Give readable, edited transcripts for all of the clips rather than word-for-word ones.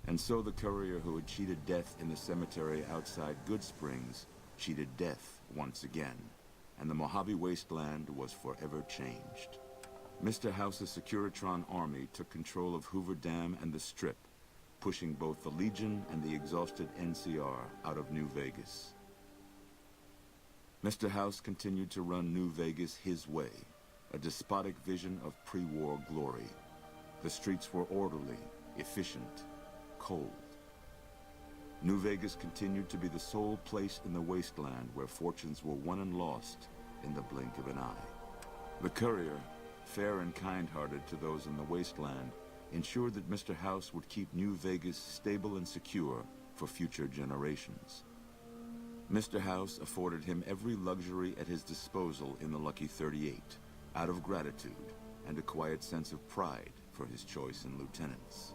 And so the courier who had cheated death in the cemetery outside Good Springs cheated death once again, and the Mojave Wasteland was forever changed. Mr. House's Securitron army took control of Hoover Dam and the Strip, pushing both the Legion and the exhausted NCR out of New Vegas. Mr. House continued to run New Vegas his way, a despotic vision of pre-war glory. The streets were orderly, efficient, cold. New Vegas continued to be the sole place in the wasteland where fortunes were won and lost in the blink of an eye. The courier, fair and kind-hearted to those in the wasteland, ensured that Mr. House would keep New Vegas stable and secure for future generations. Mr. House afforded him every luxury at his disposal in the Lucky 38, out of gratitude and a quiet sense of pride for his choice in lieutenants.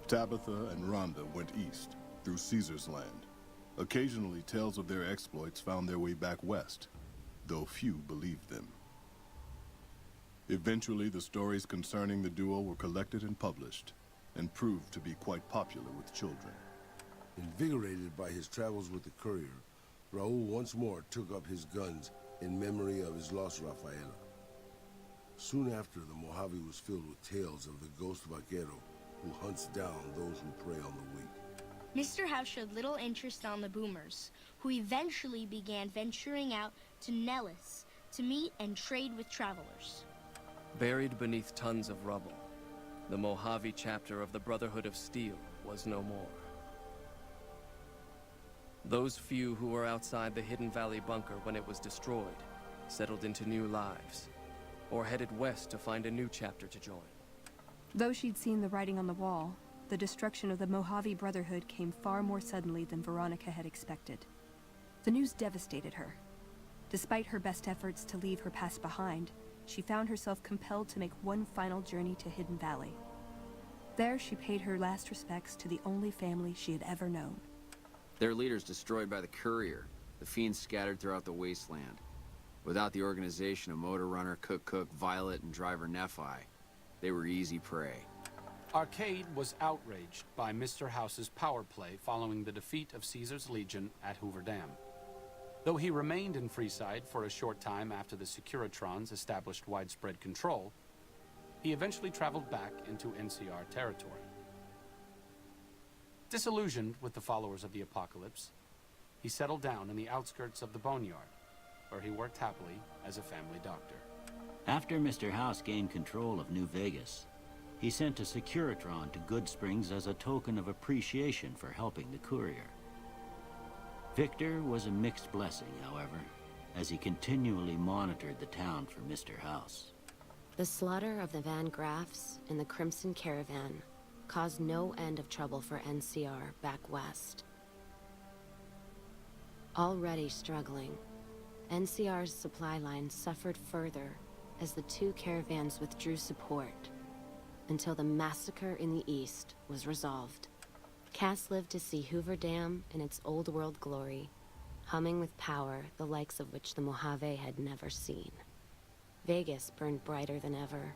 Tabitha and Rhonda went east, through Caesar's land. Occasionally, tales of their exploits found their way back west, though few believed them. Eventually, the stories concerning the duo were collected and published, and proved to be quite popular with children. Invigorated by his travels with the courier, Raul once more took up his guns in memory of his lost Rafaela. Soon after, the Mojave was filled with tales of the ghost vaquero who hunts down those who prey on the weak. Mr. House showed little interest on the boomers, who eventually began venturing out to Nellis to meet and trade with travelers. Buried beneath tons of rubble, the Mojave chapter of the Brotherhood of Steel was no more. Those few who were outside the Hidden Valley bunker when it was destroyed settled into new lives, or headed west to find a new chapter to join. Though she'd seen the writing on the wall, the destruction of the Mojave Brotherhood came far more suddenly than Veronica had expected. The news devastated her. Despite her best efforts to leave her past behind, she found herself compelled to make one final journey to Hidden Valley. There, she paid her last respects to the only family she had ever known. Their leaders destroyed by the courier, the Fiends scattered throughout the wasteland. Without the organization of Motor Runner, Cook, Violet, and Driver Nephi, they were easy prey. Arcade was outraged by Mr. House's power play following the defeat of Caesar's Legion at Hoover Dam. Though he remained in Freeside for a short time after the Securitrons established widespread control, he eventually traveled back into NCR territory. Disillusioned with the followers of the apocalypse, he settled down in the outskirts of the Boneyard, where he worked happily as a family doctor. After Mr. House gained control of New Vegas, he sent a Securitron to Good Springs as a token of appreciation for helping the courier. Victor was a mixed blessing, however, as he continually monitored the town for Mr. House. The slaughter of the Van Graffs in the Crimson Caravan caused no end of trouble for NCR back west. Already struggling, NCR's supply line suffered further as the two caravans withdrew support, until the massacre in the east was resolved. Cass lived to see Hoover Dam in its old world glory, humming with power the likes of which the Mojave had never seen. Vegas burned brighter than ever.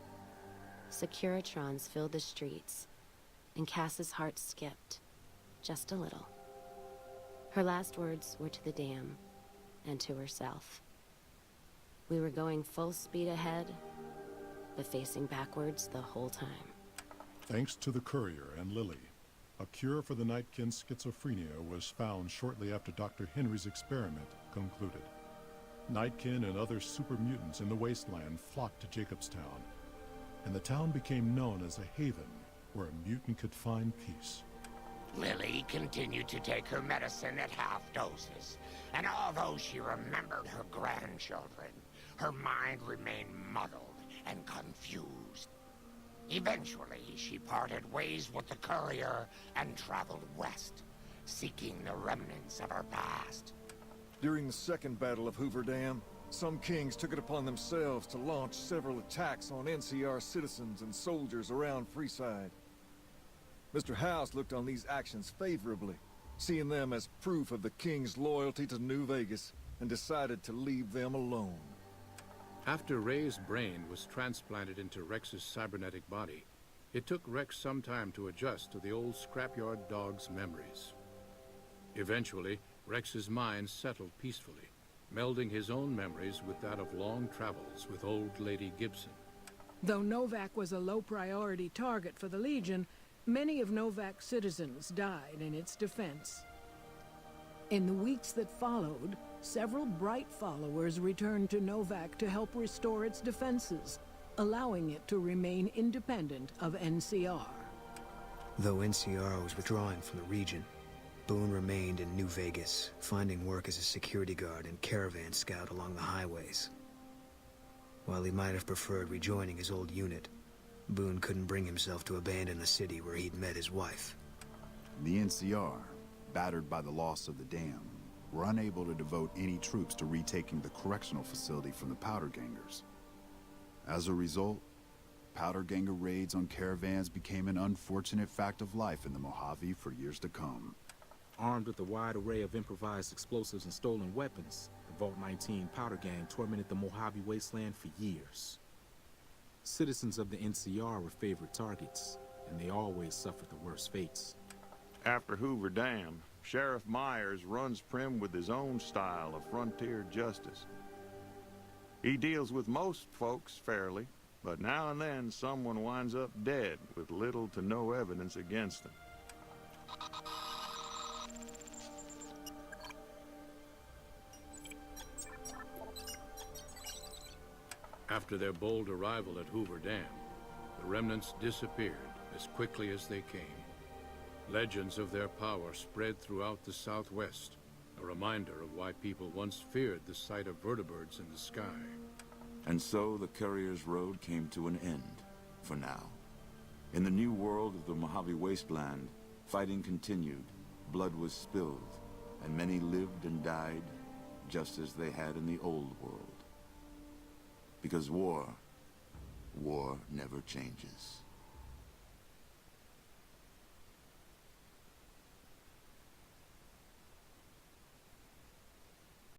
Securitrons filled the streets, and Cass's heart skipped, just a little. Her last words were to the dam, and to herself. We were going full speed ahead, but facing backwards the whole time. Thanks to the courier and Lily, a cure for the Nightkin's schizophrenia was found shortly after Dr. Henry's experiment concluded. Nightkin and other super mutants in the wasteland flocked to Jacobstown, and the town became known as a haven where a mutant could find peace. Lily continued to take her medicine at half doses, and although she remembered her grandchildren, her mind remained muddled and confused. Eventually, she parted ways with the courier and traveled west, seeking the remnants of her past. During the Second Battle of Hoover Dam, some kings took it upon themselves to launch several attacks on NCR citizens and soldiers around Freeside. Mr. House looked on these actions favorably, seeing them as proof of the king's loyalty to New Vegas, and decided to leave them alone. After Ray's brain was transplanted into Rex's cybernetic body, It took Rex some time to adjust to the old scrapyard dog's memories. Eventually, Rex's mind settled peacefully, melding his own memories with that of long travels with Old Lady Gibson. Though Novak was a low-priority target for the Legion, many of Novak's citizens died in its defense. In the weeks that followed, several bright followers returned to Novak to help restore its defenses, allowing it to remain independent of NCR. Though NCR was withdrawing from the region, Boone remained in New Vegas, finding work as a security guard and caravan scout along the highways. While he might have preferred rejoining his old unit, Boone couldn't bring himself to abandon the city where he'd met his wife. The NCR, battered by the loss of the dam, were unable to devote any troops to retaking the correctional facility from the Powder Gangers. As a result, Powder Ganger raids on caravans became an unfortunate fact of life in the Mojave for years to come. Armed with a wide array of improvised explosives and stolen weapons, the Vault 19 Powder Gang tormented the Mojave wasteland for years. Citizens of the NCR were favorite targets, and they always suffered the worst fates. After Hoover Dam, Sheriff Myers runs Prim with his own style of frontier justice. He deals with most folks fairly, but now and then someone winds up dead with little to no evidence against them. After their bold arrival at Hoover Dam, the remnants disappeared as quickly as they came. Legends of their power spread throughout the Southwest, a reminder of why people once feared the sight of vertibirds in the sky. And so the Courier's Road came to an end, for now. In the new world of the Mojave Wasteland, fighting continued, blood was spilled, and many lived and died just as they had in the old world. Because war never changes.